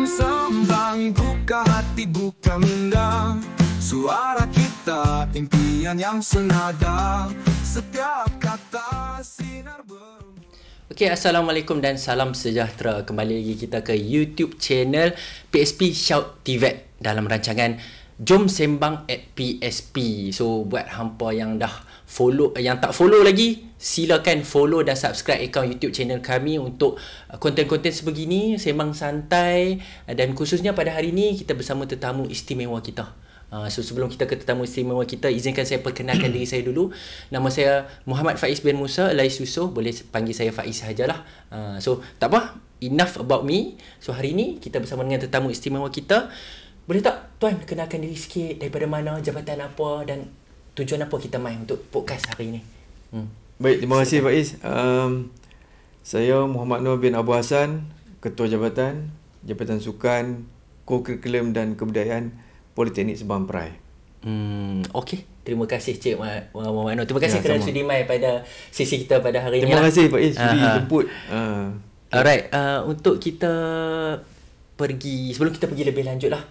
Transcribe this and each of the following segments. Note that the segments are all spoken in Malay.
Jom sembang, buka hati, buka minda. Suara kita, impian yang senada. Setiap kata sinar Okey, Assalamualaikum dan salam sejahtera. Kembali lagi kita ke YouTube channel PSP Shout TVET dalam rancangan Jom Sembang at PSP. So buat hampa yang dah follow, yang tak follow lagi, silakan follow dan subscribe akaun YouTube channel kami untuk konten-konten sebegini, sembang santai. Dan khususnya pada hari ini kita bersama tetamu istimewa kita. So sebelum kita ke tetamu istimewa kita, izinkan saya perkenalkan diri saya dulu. Nama saya Muhammad Faiz bin Musa Elais Yusof. Boleh panggil saya Faiz sajalah. So tak apa, enough about me. So hari ini kita bersama dengan tetamu istimewa kita. Boleh tak tuan kenalkan diri sikit, daripada mana, jabatan apa dan tujuan apa kita main untuk podcast hari ini? Baik, terima kasih Faiz. Saya Muhammad Nur bin Abu Hassan, Ketua Jabatan Sukan, Co-Curriculum dan Kebudayaan Politeknik Sabang Perai. Okey, terima kasih Cik Muhammad Nur. Terima kasih kerana sudi mai pada sesi kita pada hari ini. Terima kasih Faiz sudi jemput. Alright, untuk kita sebelum kita pergi lebih lanjut lah.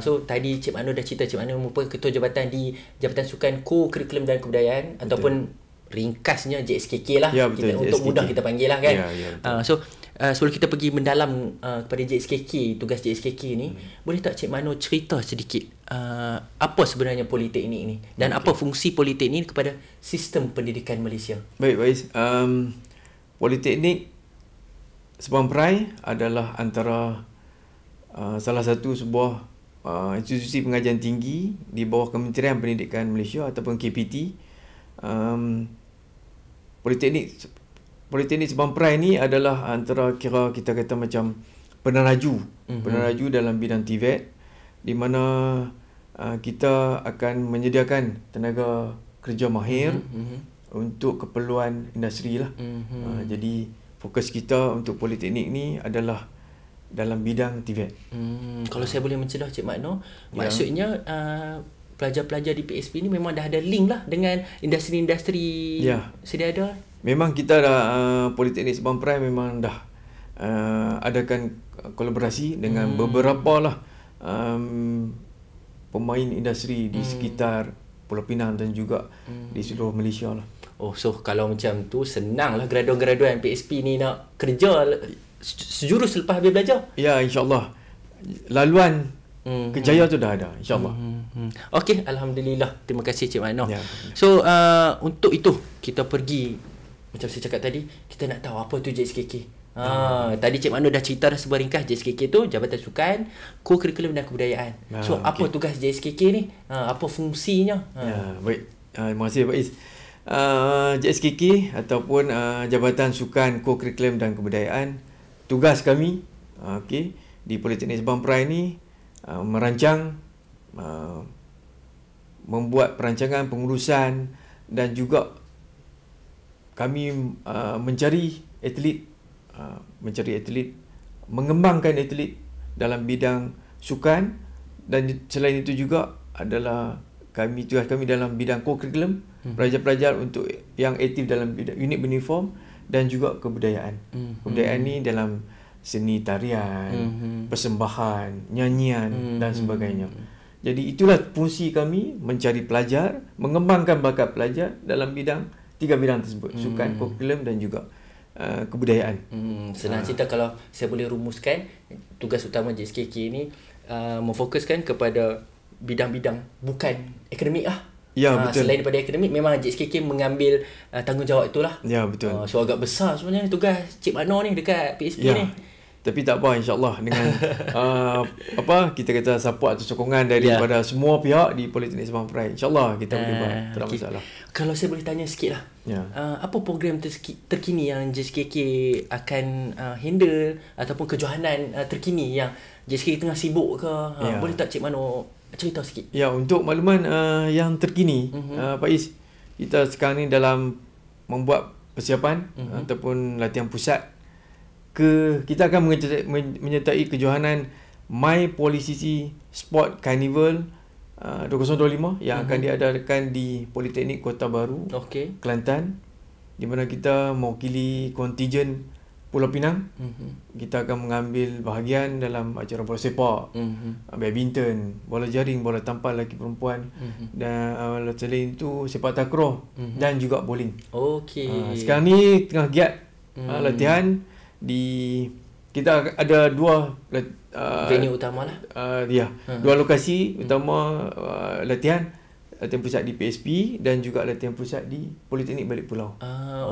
So tadi Cik Manu dah cerita, Cik Manu merupakan Ketua Jabatan di Jabatan Sukan, Co-Curriculum dan Kebudayaan, ataupun ringkasnya JSKK lah. Betul, untuk mudah kita panggil lah kan. Betul. Sebelum kita pergi mendalam kepada JSKK, tugas JSKK ni, boleh tak Cik Manu cerita sedikit apa sebenarnya politeknik ni dan apa fungsi politeknik kepada sistem pendidikan Malaysia? Baik Faiz, Politeknik Sabang Perai adalah antara salah satu sebuah institusi pengajian tinggi di bawah Kementerian Pendidikan Malaysia ataupun KPT. Politeknik Sabang Perai ni adalah antara kira kita kata macam peneraju dalam bidang TVET, di mana kita akan menyediakan tenaga kerja mahir untuk keperluan industri lah. Jadi fokus kita untuk politeknik ni adalah dalam bidang TVET. Kalau saya boleh mencedah Cik Makno, maksudnya pelajar-pelajar di PSP ni memang dah ada link lah dengan industri-industri sedia ada. Memang kita dah Politeknik Sabang Perai memang dah adakan kolaborasi dengan beberapa lah pemain industri di sekitar Pulau Pinang dan juga di seluruh Malaysia lah. Oh, so kalau macam tu senang lah graduan-graduan PSP ni nak kerja sejurus selepas habis belajar. Ya, insyaAllah laluan kejaya tu dah ada, insyaAllah. Okey, Alhamdulillah. Terima kasih Cik Makno. So untuk itu kita pergi, macam saya cakap tadi, kita nak tahu apa tu JSKK. Tadi Cik Makno dah cerita dah sebuah ringkas. JSKK tu Jabatan Sukan, Co-Curriculum dan Kebudayaan. So apa tugas JSKK ni? Apa fungsinya? Baik, terima kasih Faiz. JSKK ataupun Jabatan Sukan, Co-Curriculum dan Kebudayaan, tugas kami di Politeknik Sabang Perai ni merancang, membuat perancangan pengurusan, dan juga kami mencari atlet, mengembangkan atlet dalam bidang sukan, dan selain itu juga adalah tugas kami dalam bidang co-curriculum, pelajar-pelajar untuk yang aktif dalam bidang unit uniform dan juga kebudayaan. Kebudayaan ni dalam seni tarian, persembahan, nyanyian dan sebagainya. Jadi itulah fungsi kami, mencari pelajar, mengembangkan bakat pelajar dalam tiga bidang tersebut, sukan, curriculum dan juga kebudayaan. Senang cerita, kalau saya boleh rumuskan, tugas utama JSKK ni memfokuskan kepada bidang-bidang bukan akademik lah. Ya, betul. Selain daripada akademik, memang JSKK mengambil tanggungjawab itulah. Ya, betul. So agak besar sebenarnya tugas Cik Makno ni dekat PSP ni. Tapi tak apa, insyaAllah dengan kita kata support atau sokongan daripada semua pihak di Politeknik Sabang Perai, insyaAllah kita boleh buat, tak ada masalah. Kalau saya boleh tanya sikit lah, apa program terkini yang JSKK akan handle, ataupun kejohanan terkini yang JSKK tengah sibuk ke? Boleh tak Cik Makno cerita sikit? Ya, untuk makluman yang terkini, Faiz, kita sekarang ni dalam membuat persiapan ataupun latihan pusat kita akan menyertai kejohanan My Policity Sport Carnival 2025 yang akan diadakan di Politeknik Kota Baru, Kelantan, di mana kita mewakili kontingen Pulau Pinang. Kita akan mengambil bahagian dalam acara bola sepak, badminton, bola jaring, bola tampar lelaki perempuan, dan selain itu sepak takraw dan juga bowling. Okey. Sekarang ni tengah giat latihan di, kita ada dua venue utama lah. dua lokasi utama latihan pusat di PSP dan juga latihan pusat di Politeknik Balik Pulau.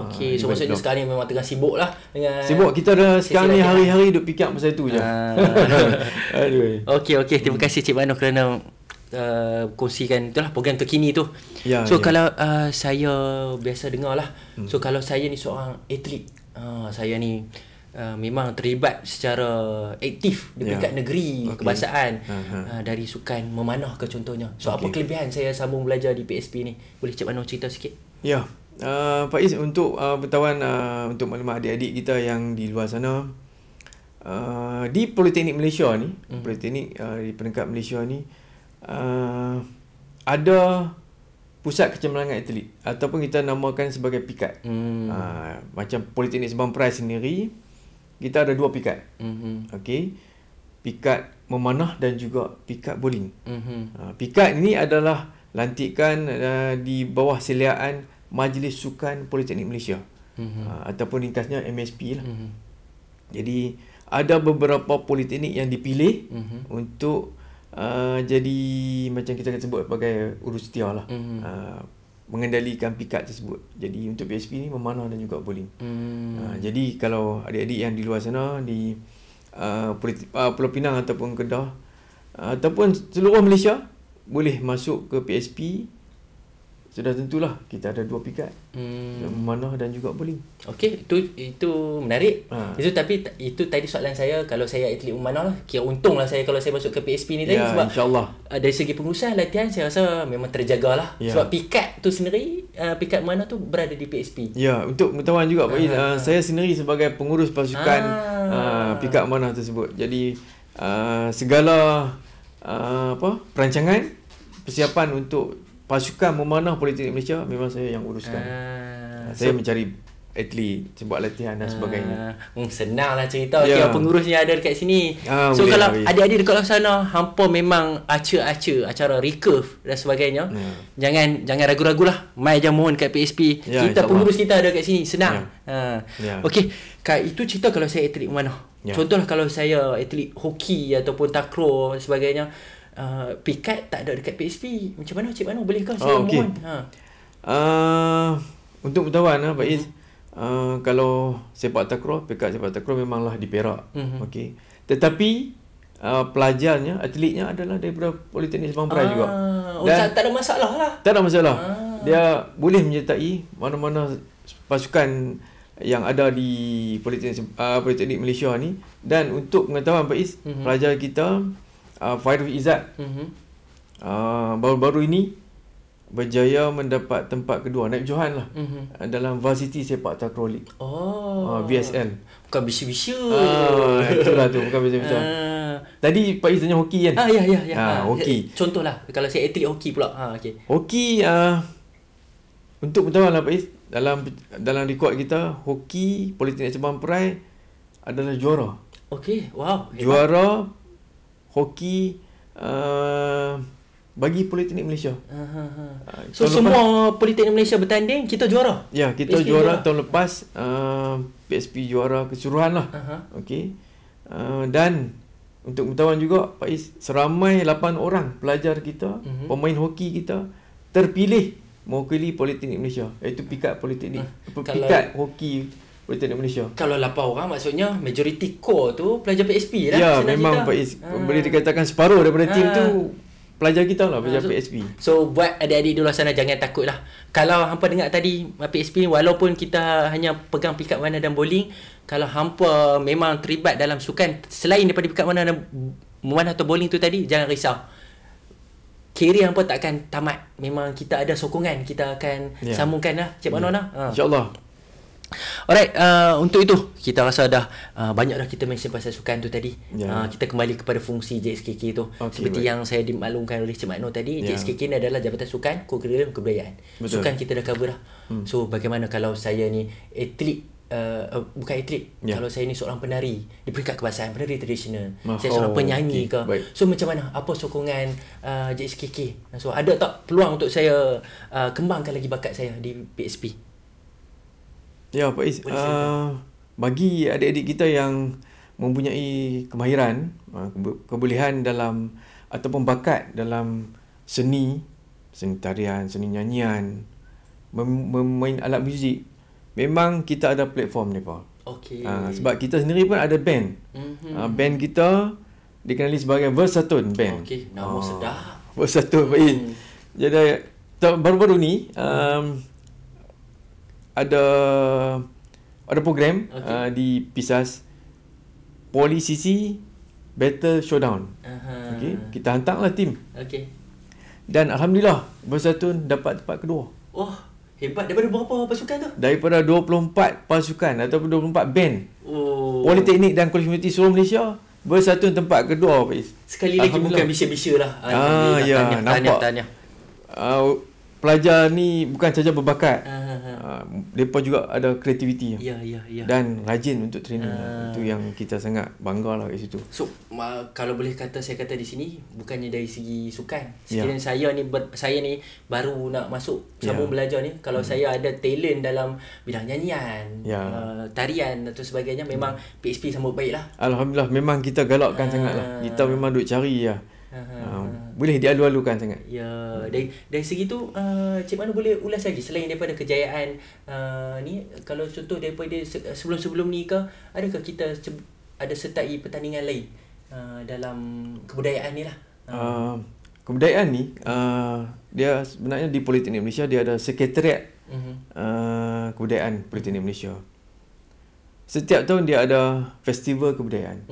Okey. So maksudnya sekarang ni memang tengah sibuk lah dengan sibuk. Kita dah sekarang ni hari-hari duk pick up pasal tu je. Aduh. Okey. Terima kasih Cik Mano kerana kongsikan itulah program terkini tu. Kalau saya biasa dengar lah. So kalau saya ni seorang atlet, saya ni memang terlibat secara aktif di peringkat negeri, kebangsaan, dari sukan memanah ke contohnya. So apa kelebihan saya sambung belajar di PSP ni? Boleh Cik Mano cerita sikit? Ya. Faiz, untuk bertawan, untuk maklumat adik-adik kita yang di luar sana, di Politeknik Malaysia ni, Politeknik di peringkat Malaysia ni, ada pusat kecemerlangan atlet ataupun kita namakan sebagai pikat. Macam Politeknik Sabang Perai sendiri, kita ada dua pikat. Okey. Pikat memanah dan juga pikat bowling. Pikat ini adalah lantikan di bawah seliaan Majlis Sukan Politeknik Malaysia. Ataupun ringkasnya MSP lah. Jadi ada beberapa politeknik yang dipilih untuk jadi macam kita akan sebut sebagai urusetia lah. Mengendalikan pikat tersebut. Jadi untuk PSP ni memanah dan juga bowling. Jadi kalau adik-adik yang di luar sana di Pulau Pinang ataupun Kedah ataupun seluruh Malaysia boleh masuk ke PSP, sudah tentulah kita ada dua pikat, memanah dan juga bowling. Okey, itu menarik. Itu tadi soalan saya, kalau saya atlet memanah lah, kira untunglah saya kalau saya masuk ke PSP ni tadi, sebab insyaAllah dari segi pengurusan latihan saya rasa memang terjagalah. Sebab pikat tu sendiri, pikat memanah tu berada di PSP. Ya, untuk pengetahuan juga Pak Iz, saya sendiri sebagai pengurus pasukan pikat memanah tersebut. Jadi segala perancangan, persiapan untuk pasukan memanah Politeknik Malaysia memang saya yang uruskan. Saya mencari atlet, buat latihan dan sebagainya. Senanglah cerita. Pengurusnya ada dekat sini. So kalau adik-adik dekat luar sana hampa memang acara recurve dan sebagainya, jangan ragu-ragulah, mai je mohon kat PSP. Kita pengurus kita ada kat sini, senang. Okey, itu cerita kalau saya atlet memanah. Contohlah kalau saya atlet hoki ataupun takraw dan sebagainya, pikat tak ada dekat PSP. Macam mana Cik Mano? Bolehkah saya mohon? Untuk pengetahuan Pak Iz, kalau sepak takraw, pikat sepak takraw memanglah di Perak. Okey. Tetapi pelajarnya, atletnya adalah daripada Politeknik Sabang Perai juga. Tak ada masalah lah. Tak ada masalah. Dia boleh menyertai mana-mana pasukan yang ada di Politeknik Malaysia ni. Dan untuk pengetahuan Pak Iz, pelajar kita Fairuz Izzat baru-baru ini berjaya mendapat tempat kedua, naib johan lah, dalam Varsity Sepak Takraw League. VSL. Bukan bisu-bisu. Itulah tu, bukan bisu-bisu. Tadi Pak Iz tanya hoki kan? Ya. Hoki. Contohlah kalau saya atlet hoki pula. Hoki, untuk pengetahuan lah Pak Iz, dalam rekod kita, hoki Politeknik Sabang Perai adalah juara. Okey, wow. Juara hoki bagi Politeknik Malaysia. So semua Politeknik Malaysia bertanding, kita juara? Ya, kita PSP juara tahun lepas. PSP juara keseluruhan lah. Okey. Dan untuk pengetahuan juga Pak Iz, seramai 8 orang pelajar kita, pemain hoki kita terpilih mewakili Politeknik Malaysia, iaitu pikat Politeknik, pikat hoki Politeknik Malaysia. Kalau 8 orang maksudnya majoriti core tu pelajar PSP lah. Ya, memang Pak Iz, boleh dikatakan separuh daripada tim tu pelajar kita lah, pelajar PSP. So buat adik-adik di luar sana jangan takut lah. Kalau hampa dengar tadi PSP ni, walaupun kita hanya pegang pikat mana dan bowling, kalau hampa memang terlibat dalam sukan selain daripada pikat mana dan mana atau bowling tu tadi, jangan risau. Kiri hampa tak akan tamat. Memang kita ada sokongan, kita akan sambungkan lah Cik Mano lah. InsyaAllah. Alright, untuk itu kita rasa dah banyak dah kita mention pasal sukan tu tadi. Kita kembali kepada fungsi JSKK tu. Seperti yang saya dimaklumkan oleh Cik Mano tadi, JSKK ni adalah Jabatan Sukan, Kurikulum Kebudayaan. Betul. Sukan kita dah cover dah. So bagaimana kalau saya ni atlet bukan atlet. Ya. Kalau saya ni seorang penari di peringkat kebangsaan, penari tradisional. Saya Oh, seorang penyanyi okey. ke. Baik. So macam mana? Apa sokongan JSKK? So ada tak peluang untuk saya kembangkan lagi bakat saya di PSP? Ya, Pak Is. Boleh silakan. Bagi adik-adik kita yang mempunyai kemahiran, kebolehan dalam ataupun bakat dalam seni tarian, seni nyanyian, memain alat muzik, memang kita ada platform ni, Pak. Okey. Sebab kita sendiri pun ada band. Band kita dikenali sebagai Versatone Band. Okey, nama sedap. Versatone Pak Is. Jadi baru-baru ni ada program di Pisas, Polisisi Battle Showdown. Okey, kita hantarlah tim. Okey. Dan alhamdulillah Versatone dapat tempat kedua. Oh, hebat. Daripada berapa pasukan tu? Daripada 24 pasukan ataupun 24 band. Oh. Politeknik dan Kolej Komuniti seluruh Malaysia, Versatone tempat kedua, Pak Is. Sekali lagi bukan bisa-bisa lah. Ya, nampak. Tahniah. Pelajar ni bukan saja berbakat. Mereka juga ada kreativiti. Ya. Dan rajin untuk training. Itu yang kita sangat bangga lah kat situ. So, kalau boleh saya kata di sini, bukannya dari segi sukan. Ya. Sekiranya saya ni baru nak masuk sambung belajar ni, kalau saya ada talent dalam bidang nyanyian, tarian atau sebagainya, memang PSP sambut baik lah. Alhamdulillah, memang kita galakkan sangat lah. Kita memang duk cari lah. Boleh dialu-alukan sangat. Ya, dari segi tu Cik Manu boleh ulas lagi selain daripada kejayaan ni, kalau contoh daripada sebelum-sebelum ni ke, adakah kita ada sertai pertandingan lain dalam kebudayaan ni lah? Kebudayaan ni dia sebenarnya di Politeknik Malaysia dia ada sekretariat kebudayaan Politeknik Malaysia. Setiap tahun dia ada festival kebudayaan.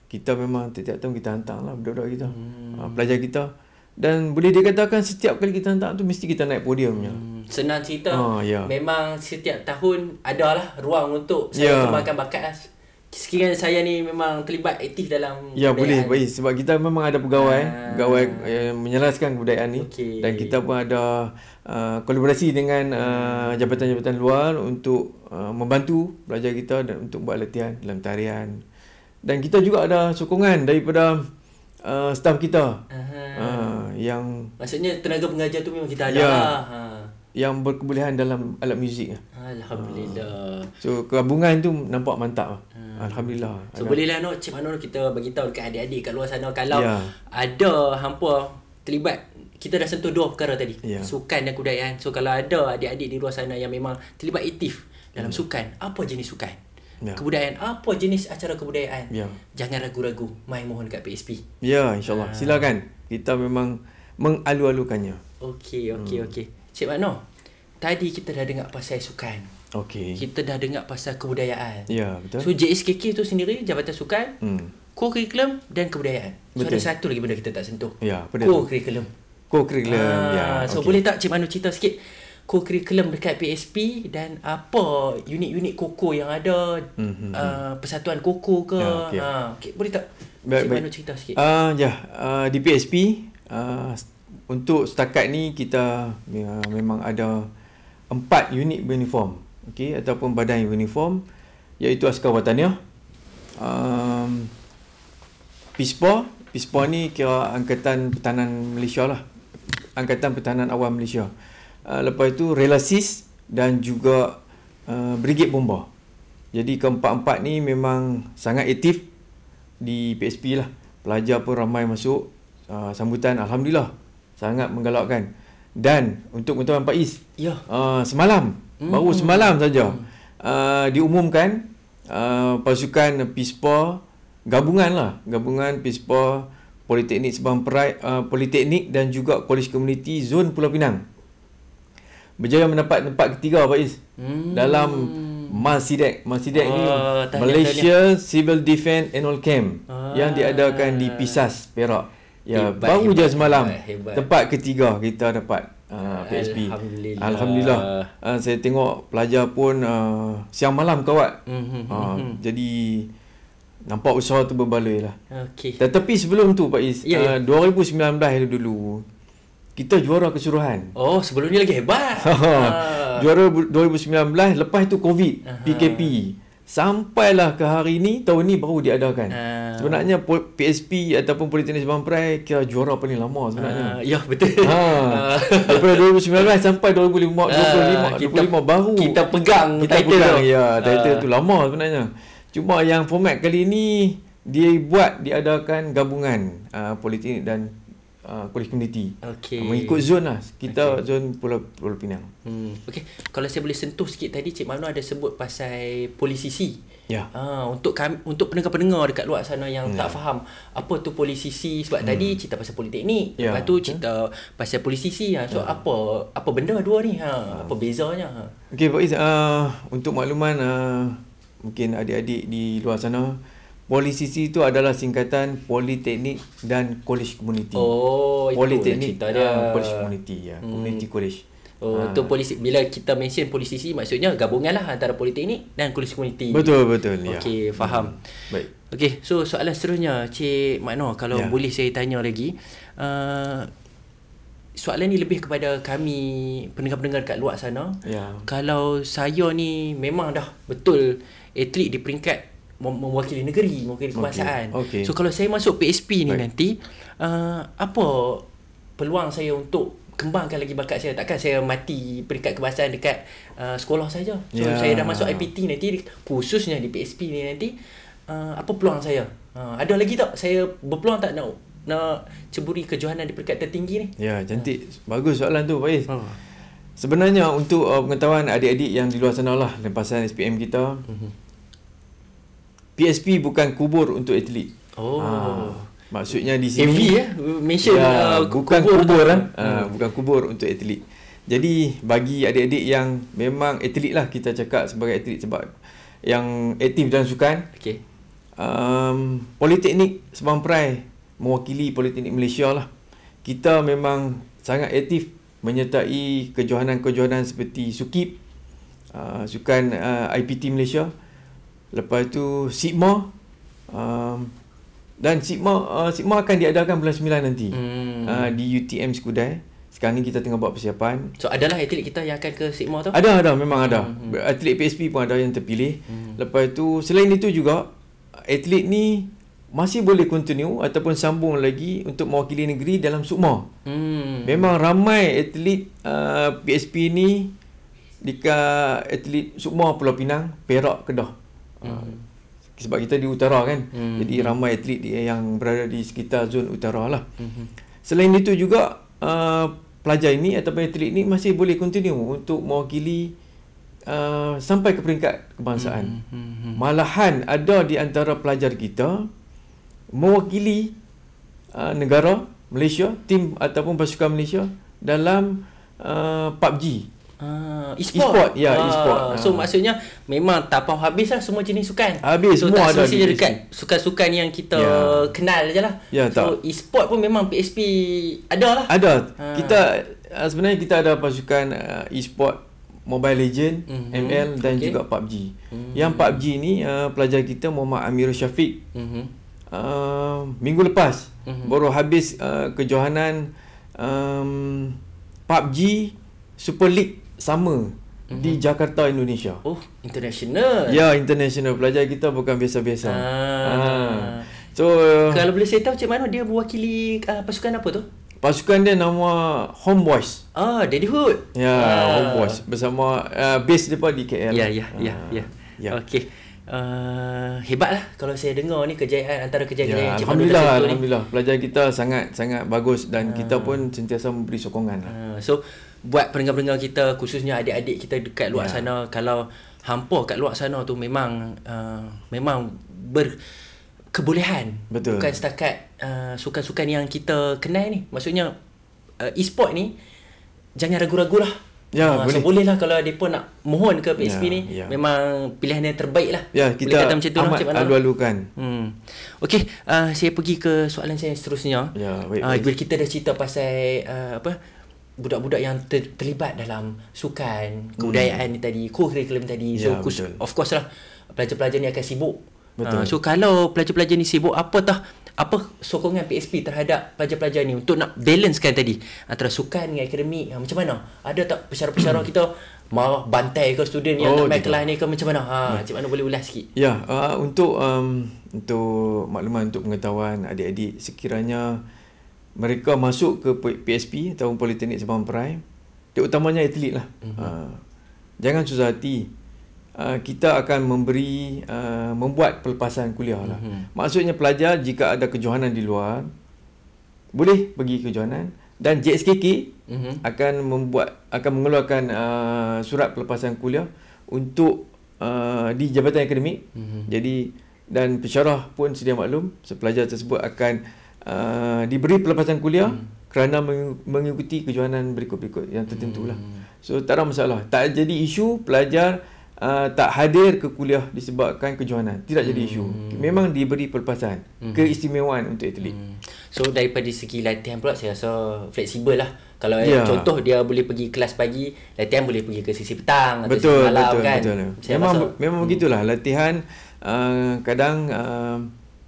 Kita memang setiap tahun kita hantar lah budak-budak kita, pelajar kita. Dan boleh dikatakan setiap kali kita hantar tu mesti kita naik podiumnya. Senang cerita, memang setiap tahun adalah ruang untuk saya kembangkan bakat lah. Sekiranya saya ni memang terlibat aktif dalam ya, kebudayaan. boleh. Sebab kita memang ada pegawai yang menjelaskan kebudayaan ni. Dan kita pun ada kolaborasi dengan jabatan-jabatan luar untuk membantu pelajar kita dan untuk buat latihan dalam tarian. Dan kita juga ada sokongan daripada staf kita yang maksudnya tenaga pengajar tu memang kita ada lah. Yang berkebolehan dalam alat muzik. Alhamdulillah. So gabungan tu nampak mantap. Alhamdulillah. So bolehlah Cik Manu kita bagi tahu dekat adik-adik kat luar sana, kalau ada hampa terlibat, kita dah sentuh dua perkara tadi, sukan dan kebudayaan. So kalau ada adik-adik di luar sana yang memang terlibat aktif dalam sukan, apa jenis sukan, kebudayaan, apa jenis acara kebudayaan, jangan ragu-ragu, mai mohon kat PSP. Ya, insyaAllah. Silakan. Kita memang mengalu-alukannya. Okey. Cik Manu, tadi kita dah dengar pasal sukan. Okey. Kita dah dengar pasal kebudayaan. Ya, betul. So JSKK tu sendiri, Jabatan Sukan, co-curriculum dan kebudayaan. So betul. ada satu lagi benda kita tak sentuh. Ya, apa dia? Co-curriculum. So okay. boleh tak Cik Manu cerita sikit co-curriculum dekat PSP dan apa unit-unit koko yang ada, persatuan koko ke? Okay. Boleh tak Cik Manu cerita sikit? Di PSP untuk setakat ni kita memang ada 4 unit uniform, ataupun badan uniform, iaitu Askar Wataniah, PISPA ni kira Angkatan Pertahanan Malaysia lah, Angkatan Pertahanan Awam Malaysia. Lepas itu Relasis dan juga Brigade Bomba. Jadi keempat-empat ni memang sangat aktif di PSP lah. Pelajar pun ramai masuk, sambutan alhamdulillah sangat menggalakkan. Dan untuk pengetahuan Pak Is, semalam, baru semalam saja diumumkan pasukan PISPA gabungan PISPA Politeknik Sabang Perai, Politeknik dan juga Kolej Komuniti Zon Pulau Pinang berjaya mendapat tempat ketiga, Pak Is, dalam MASIDEC ni, Malaysia Civil Defence Annual Camp yang diadakan di Pisas, Perak. Baru je semalam tempat ketiga kita dapat PSP. Alhamdulillah. Saya tengok pelajar pun siang malam kawat. Jadi nampak usaha tu berbaloi lah. Tetapi sebelum tu Pak Is, 2019 dulu kita juara keseluruhan. Oh, sebelum ni lagi hebat. Juara 2019, lepas tu COVID, PKP. Sampailah ke hari ni, tahun ni baru diadakan. Sebenarnya PSP ataupun Politeknik Sabang Perai kira juara paling lama sebenarnya. Ya, betul. Daripada 2019 sampai 2025 baru kita pegang title tu. Ya, title tu lama sebenarnya. Cuma yang format kali ni diadakan gabungan Politeknik dan Kolej Komuniti. Mengikut zon lah. Kita zon Pulau Pinang. Okey, kalau saya boleh sentuh sikit tadi, Cik Mano ada sebut pasal polisisi. Ya. Untuk pendengar-pendengar dekat luar sana yang tak faham apa tu polisisi, sebab tadi cerita pasal politeknik, lepas tu cerita pasal polisisi. So apa benda dua ni? Apa bezanya? Okey, Faiz, untuk makluman mungkin adik-adik di luar sana, Polisisi itu adalah singkatan Politeknik dan Kolej Komuniti. Oh, Politeknik dia. Kolej Komuniti, ya. Komuniti Kolej. Tu polisi, bila kita mention polisisi maksudnya gabungan lah antara Politeknik dan Kolej Komuniti. Betul, ya. Okey, faham. Baik. Okey, so soalan seterusnya, Cik Makno, kalau boleh saya tanya lagi. Soalan ni lebih kepada kami pendengar-pendengar kat luar sana. Kalau saya ni memang dah betul atlet di peringkat mewakili negeri, mewakili kebangsaan. So kalau saya masuk PSP ni nanti, apa peluang saya untuk kembangkan lagi bakat saya? Takkan saya mati peringkat kebangsaan dekat sekolah saja. So saya dah masuk IPT nanti, khususnya di PSP ni nanti, apa peluang saya? Ada lagi tak saya berpeluang tak nak ceburi kejohanan di peringkat tertinggi ni? Ya, cantik. Bagus soalan tu, Faiz. Sebenarnya untuk pengetahuan adik-adik yang di luar sana lah, lepasan SPM kita, PSP bukan kubur untuk atlet. Maksudnya di sini heavy mention bukan kubur bukan kubur untuk atlet. Jadi bagi adik-adik yang memang atlet lah, kita cakap sebagai atlet sebab yang aktif dalam sukan. Politeknik Sabang Perai mewakili Politeknik Malaysia lah. Kita memang sangat aktif menyertai kejohanan-kejohanan seperti SUKIP, Sukan IPT Malaysia. Lepas tu Sigma, dan Sigma akan diadakan bulan 9 nanti di UTM Skudai. Sekarang ni kita tengah buat persiapan. So adalah atlet kita yang akan ke Sigma tu? Ada, memang ada. Atlet PSP pun ada yang terpilih. Lepas tu selain itu juga, atlet ni masih boleh continue ataupun sambung lagi untuk mewakili negeri dalam SUKMA. Memang ramai atlet PSP ni dekat atlet SUKMA Pulau Pinang, Perak, Kedah. Sebab kita di utara kan, jadi ramai atlet yang berada di sekitar zon utara lah. Selain itu juga pelajar ini ataupun atlet ini masih boleh continue untuk mewakili sampai ke peringkat kebangsaan. Malahan ada di antara pelajar kita mewakili negara Malaysia, tim ataupun pasukan Malaysia dalam PUBG. E-sport. E-sport. So maksudnya memang tapau habis lah semua jenis sukan. Habis, so, semua tak ada semestinya dekat sukan-sukan yang kita kenal je lah. So e-sport pun memang PSP ada lah. Ada. Kita sebenarnya kita ada pasukan e-sport Mobile Legend, ML dan juga PUBG. Yang PUBG ni pelajar kita Muhammad Amirul Syafiq minggu lepas baru habis kejohanan PUBG Super League sama di Jakarta, Indonesia. Oh, international. Ya, international. Pelajar kita bukan biasa-biasa. So kalau boleh saya tahu, Cik Mano dia mewakili pasukan apa tu? Pasukan dia nama Homeboys. Daddyhood. Ya, Homeboys bersama base depa di KL. Ya. Okey. Hebatlah kalau saya dengar ni kejayaan antara kejayaan Cik Mano. Alhamdulillah. Pelajar kita sangat bagus dan kita pun sentiasa memberi sokongan. So buat pendengar-pendengar kita, khususnya adik-adik kita dekat luar sana, kalau hampa kat luar sana tu memang berkebolehan. Betul. Bukan setakat sukan-sukan yang kita kenal ni. Maksudnya e-sport ni jangan ragu-ragu lah. So bolehlah kalau mereka nak mohon ke PSP ni, memang pilihan yang terbaik lah. Kita boleh kata macam tu amat alu-alukan. Okey, saya pergi ke soalan saya seterusnya. Bila kita dah cerita pasal budak-budak yang terlibat dalam sukan, kebudayaan ni tadi, co-curriculum tadi. So of course lah, pelajar-pelajar ni akan sibuk Betul. So kalau pelajar-pelajar ni sibuk, apa sokongan PSP terhadap pelajar-pelajar ni untuk nak balancekan tadi antara sukan dengan akademik? Macam mana? Ada tak pesara-pesara kita marah bantai ke student yang nak main kelas ni ke macam mana? Cik Mano boleh ulas sikit. Ya, untuk makluman, untuk pengetahuan adik-adik, sekiranya mereka masuk ke PSP atau Politeknik Sabang Perai, terutamanya atlet lah. Jangan susah hati. Kita akan membuat pelepasan kuliah lah. Maksudnya pelajar jika ada kejohanan di luar, boleh pergi kejohanan, dan JSKK akan mengeluarkan surat pelepasan kuliah untuk di Jabatan Akademik. Jadi, dan pensyarah pun sedia maklum, pelajar tersebut akan diberi pelepasan kuliah kerana mengikuti kejohanan berikut-berikut yang tertentu lah. So tak ada masalah. Tak jadi isu pelajar tak hadir ke kuliah disebabkan kejohanan. Tidak jadi isu. Memang diberi pelepasan, keistimewaan untuk atlet. So daripada segi latihan pula, saya rasa fleksibel lah. Kalau contoh dia boleh pergi kelas pagi, latihan boleh pergi ke sesi petang atau sesi malam kan. Betul. Memang begitulah latihan. Kadang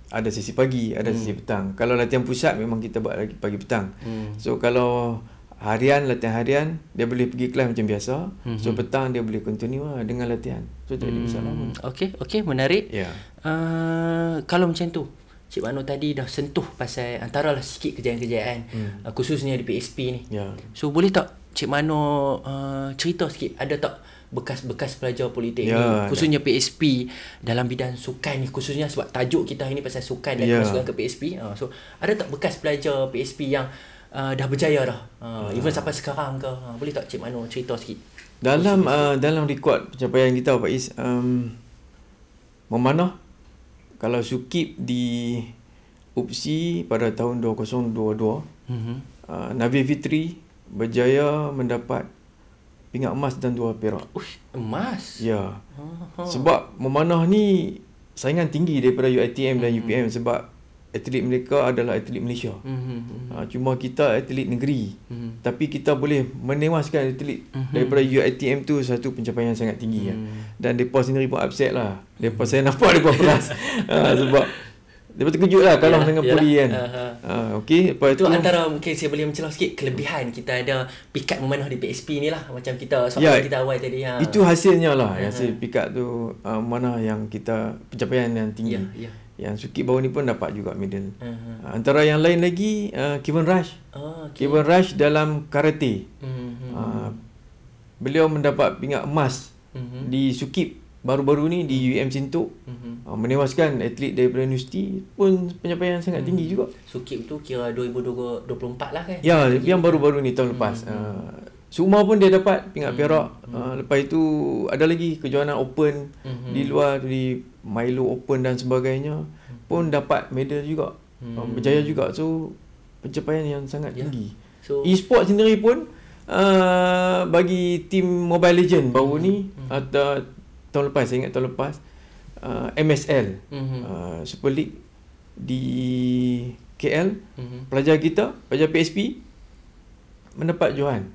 ada sesi pagi, ada sesi petang. Kalau latihan push up memang kita buat lagi pagi petang. So kalau latihan harian, dia boleh pergi kelas macam biasa. So petang dia boleh continue dengan latihan. So tak ada masalah. Okey, menarik. Ya. Kalau macam tu, Cik Mano tadi dah sentuh pasal antaralah sikit kejayaan-kejayaan khususnya di PSP ni. Ya. So boleh tak Cik Mano cerita sikit, ada tak bekas-bekas pelajar politeknik khususnya PSP dalam bidang sukan ni, khususnya sebab tajuk kita hari ni pasal sukan dan kemasukan ke PSP. So ada tak bekas pelajar PSP yang dah berjaya dah, even sampai sekarang ke? Boleh tak Cik Mano cerita sikit dalam rekod pencapaian kita Pak Is, memanah kalau Sukip di UPSI pada tahun 2022, Nabil Fitri berjaya mendapat pingat emas dan 2 perak. Emas? Ya. Sebab memanah ni saingan tinggi daripada UiTM dan UPM sebab atlet mereka adalah atlet Malaysia. Cuma kita atlet negeri. Tapi kita boleh menewaskan atlet daripada UiTM tu, satu pencapaian yang sangat tinggi. Dan mereka sendiri pun upset lah. Saya nampak mereka peras. Sebab dia terkejut lah kalah dengan Poli kan. Okey, lepas itu antara mungkin saya boleh mencelah sikit kelebihan kita ada pikat memanah di PSP ni lah, macam kita soalan kita awal tadi. Itu hasilnya lah. Hasil pikat tu mana yang kita pencapaian yang tinggi. Yang Sukip baru ni pun dapat juga medal. Antara yang lain lagi Kevin Rush. Kevin Rush dalam karate. Beliau mendapat pingat emas di Sukip baru-baru ni di UM Sintok. Menewaskan atlet daripada universiti pun pencapaian sangat tinggi juga. Sukip tu kira 2024 lah kan? Ya, yang baru-baru ni tahun lepas. Suma pun dia dapat pingat perak. Lepas itu ada lagi kejohanan open di luar, di Milo Open dan sebagainya, pun dapat medal juga. Berjaya juga. So pencapaian yang sangat tinggi. So e-sport sendiri pun bagi tim Mobile Legend baru ni atau tahun lepas, saya ingat tahun lepas, MSL Super League di KL, pelajar kita, pelajar PSP mendapat johan.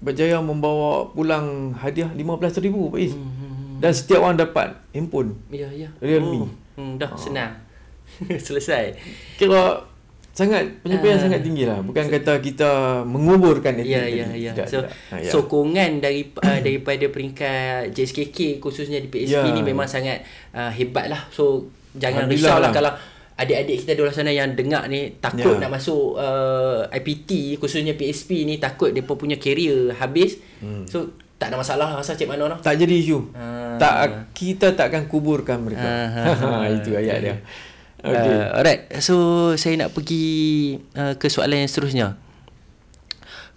Berjaya membawa pulang hadiah 15,000 Pak Is. Dan setiap orang dapat handphone. Realme. Dah senang. Selesai. Kira pencapaian sangat tinggi lah. Bukan kata kita menguburkan atlet. Sokongan daripada peringkat JSKK khususnya di PSP ni memang sangat hebat lah. So jangan risau lah kalau adik-adik kita di luar sana yang dengar ni takut nak masuk IPT khususnya PSP ni, takut mereka punya career habis. So tak ada masalah lah rasa Cik Mano no? Tak jadi isu. Kita takkan kuburkan mereka. Itu ayat dia. Alright. So saya nak pergi ke soalan yang seterusnya.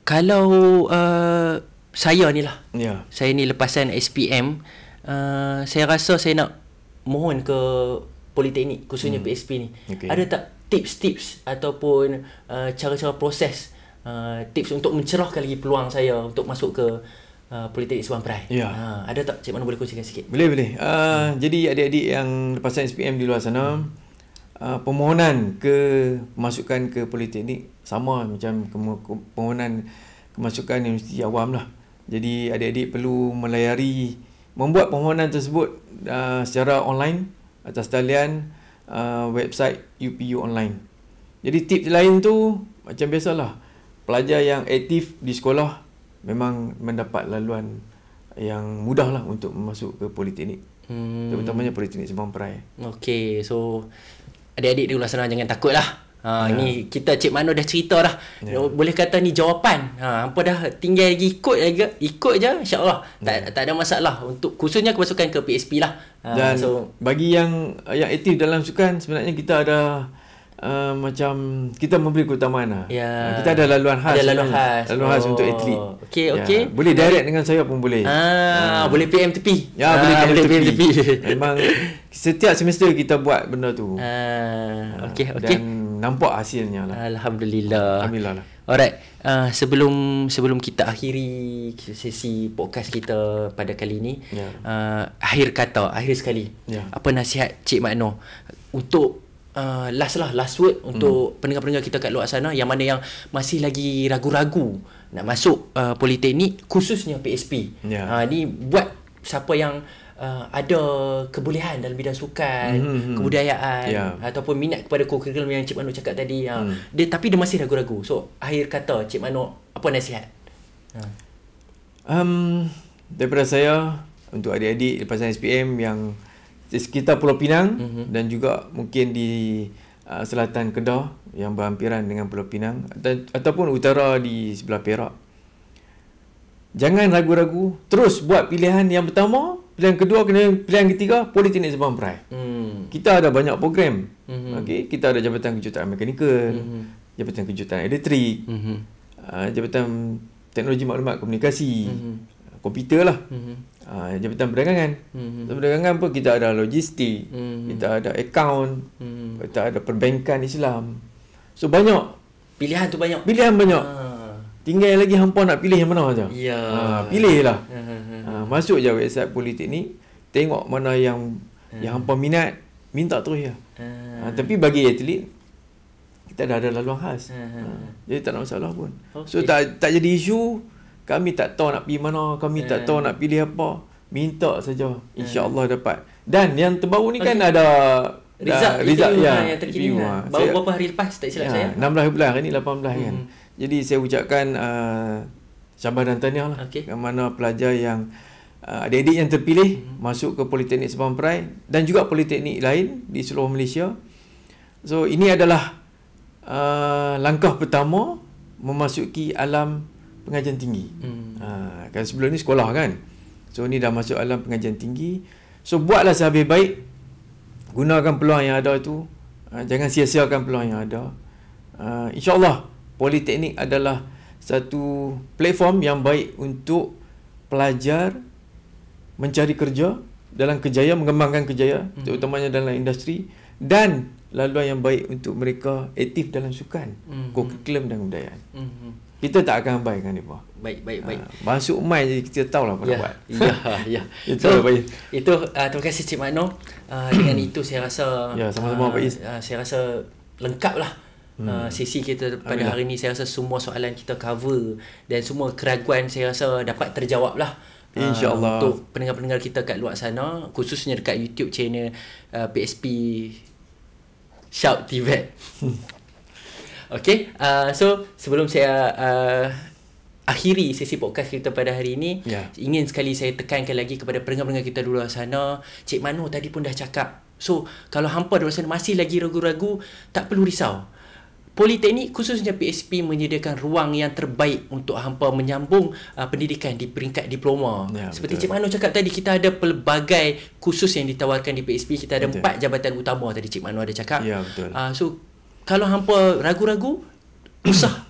Kalau saya ni lah, saya ni lepasan SPM, saya rasa saya nak mohon ke Politeknik khususnya PSP ni. Ada tak tips-tips ataupun cara-cara proses, tips untuk mencerahkan lagi peluang saya untuk masuk ke Politeknik Sabang Perai? Ada tak Cik Mano boleh kongsikan sikit? Boleh. Jadi adik-adik yang lepasan SPM di luar sana, permohonan kemasukan ke Politeknik sama macam permohonan kemasukan universiti awam lah. Jadi adik-adik perlu membuat permohonan tersebut secara online atas talian website UPU online. Jadi tips lain tu macam biasalah, pelajar yang aktif di sekolah memang mendapat laluan yang mudah lah untuk masuk ke politeknik. Terutamanya Politeknik Sembawang Perai. Okey, so adik-adik di luar sana jangan takut lah. Ni kita Cik Mano dah cerita dah. Boleh kata ni jawapan. Hampa dah tinggal lagi ikut je, insya-Allah. Tak ada masalah untuk khususnya kemasukan ke PSP lah. Dan bagi yang aktif dalam sukan, sebenarnya kita ada macam kita memberi keutamaan lah. Kita ada laluan khas. Ada laluan khas. Laluan khas untuk atlet. Okey. Boleh direct dengan saya pun boleh. Boleh PM tepi. Boleh PM tepi. Memang setiap semester kita buat benda tu. Okey. Dan nampak hasilnya lah. Alhamdulillah lah. Alright, sebelum kita akhiri sesi podcast kita pada kali ni, akhir sekali, apa nasihat Cik Mano untuk last word untuk pendengar-pendengar kita kat luar sana yang mana yang masih lagi ragu-ragu nak masuk politeknik, khususnya PSP. Ni buat siapa yang ada kebolehan dalam bidang sukan, kebudayaan, ataupun minat kepada kurikulum yang Cik Mano cakap tadi, tapi dia masih ragu-ragu. So akhir kata Cik Mano, apa nasihat? Daripada saya untuk adik-adik lepasan SPM yang di sekitar Pulau Pinang dan juga mungkin di selatan Kedah yang berhampiran dengan Pulau Pinang ataupun utara di sebelah Perak, jangan ragu-ragu, terus buat pilihan yang pertama, pilihan kedua, pilihan ketiga, Politeknik Sembawang Perai. Kita ada banyak program. Kita ada Jabatan Kejuruteraan Mekanikal, Jabatan Kejuruteraan Elektrik, Jabatan Teknologi Maklumat Komunikasi, komputer lah, Jabatan Perdagangan. Perdagangan pun kita ada logistik, kita ada akaun, kita ada perbankan Islam. So banyak. Pilihan banyak. Tinggal lagi hampa nak pilih yang mana aja. Pilihlah. Masuk je website Politeknik, tengok mana yang hampa minat, minta terus je. Tapi bagi atlet, kita dah ada laluan khas. Jadi tak ada masalah pun. So tak jadi isu. Kami tak tahu nak pergi mana, kami tak tahu nak pilih apa. Minta saja, insya-Allah dapat. Dan yang terbaru ni kan ada result yang terkini. Baru beberapa hari lepas tak silap saya. 16 bulan, hari ni 18 kan. Jadi saya ucapkan syabas dan tahniah lah kepada mana pelajar yang adik-adik yang terpilih masuk ke Politeknik Sembawang Perai dan juga politeknik lain di seluruh Malaysia. So ini adalah langkah pertama memasuki alam pengajian tinggi. Kan sebelum ni sekolah kan. So ni dah masuk alam pengajian tinggi. So buatlah sehabis baik. Gunakan peluang yang ada tu. Jangan sia-siakan peluang yang ada. InsyaAllah Politeknik adalah satu platform yang baik untuk pelajar mencari kerja dalam kejayaan, mengembangkan kejayaan, terutamanya dalam industri, dan laluan yang baik untuk mereka aktif dalam sukan, kurikulum dan kebudayaan. Kita tak akan abaikan ni, Pak. Baik. Masuk mai je kita tahulah apa nak buat. Ya. Itu terima kasih Cik Mano. Dengan itu saya rasa sama-sama Pak Is. Saya rasa lengkaplah sesi kita pada hari ni. Saya rasa semua soalan kita cover dan semua keraguan saya rasa dapat terjawab lah. InsyaAllah. Untuk pendengar-pendengar kita kat luar sana, khususnya dekat YouTube channel PSP Shout TVET. Okay, so sebelum saya akhiri sesi podcast kita pada hari ini, ingin sekali saya tekankan lagi kepada pendengar-pendengar kita di luar sana. Cik Mano tadi pun dah cakap, so kalau hampa di luar sana masih lagi ragu-ragu, tak perlu risau. Politeknik khususnya PSP menyediakan ruang yang terbaik untuk hampa menyambung pendidikan di peringkat diploma. Seperti Cik Mano cakap tadi, kita ada pelbagai kursus yang ditawarkan di PSP. Kita ada 4 jabatan utama tadi Cik Mano ada cakap. So kalau hampa ragu-ragu, usah.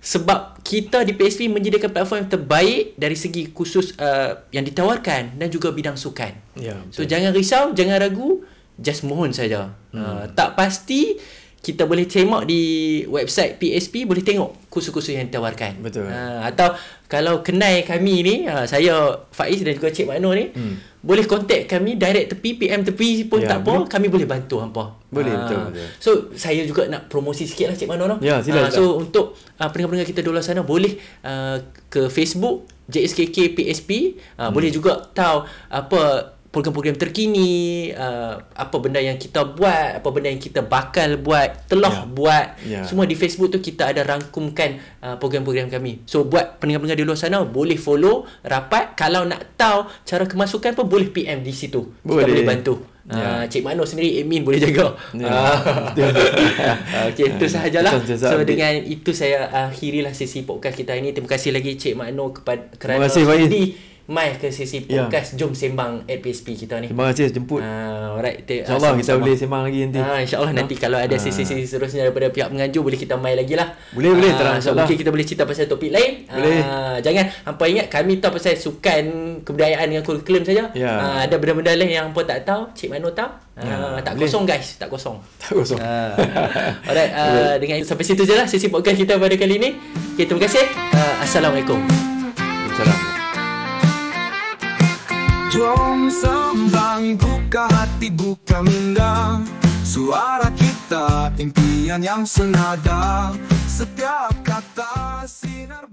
Sebab kita di PSP menyediakan platform yang terbaik dari segi kursus yang ditawarkan dan juga bidang sukan. So jangan risau, jangan ragu, just mohon saja. Tak pasti, kita boleh tengok di website PSP, boleh tengok kursus-kursus yang ditawarkan. Atau kalau kenal kami ni, saya Faiz dan juga Cik Mano ni, boleh contact kami direct tepi, PM tepi pun tak apa, kami boleh bantu hampa. Boleh, betul. So saya juga nak promosi sikit lah Cik Mano. Silakan. So untuk pendengar-pendengar kita di luar sana, boleh ke Facebook JSKK PSP, boleh juga tahu apa program-program terkini, apa benda yang kita buat, apa benda yang kita bakal buat, buat. Semua di Facebook tu kita ada rangkumkan program-program kami. So buat pendengar-pendengar di luar sana boleh follow rapat. Kalau nak tahu cara kemasukan pun boleh PM di situ. Kita boleh bantu. Cik Mano sendiri admin boleh jaga. Okey, itu sahajalah. So dengan itu saya akhirilah sesi podcast kita ini. Terima kasih lagi Cik Mano kerana sudi mai ke sesi podcast Jom Sembang at PSP kita ni. Terima kasih jemput. Alright. InsyaAllah kita boleh sembang lagi nanti. InsyaAllah nanti kalau ada sesi-sesi seterusnya daripada pihak mengajuk, boleh kita mai lagi lah. Boleh terang. So mungkin kita boleh cerita pasal topik lain. Jangan hampa ingat kami tahu pasal sukan, kebudayaan dengan kurikulum saja. Ada benda-benda lain yang hampa tak tahu, Cik Mano tahu. Tak kosong guys, tak kosong. Alright, dengan sampai situ je lah sesi podcast kita pada kali ini. Okay, terima kasih. Assalamualaikum. Assalamualaikum. Jom sembang, buka hati, buka minda. Suara kita, impian yang senada. Setiap kata sinar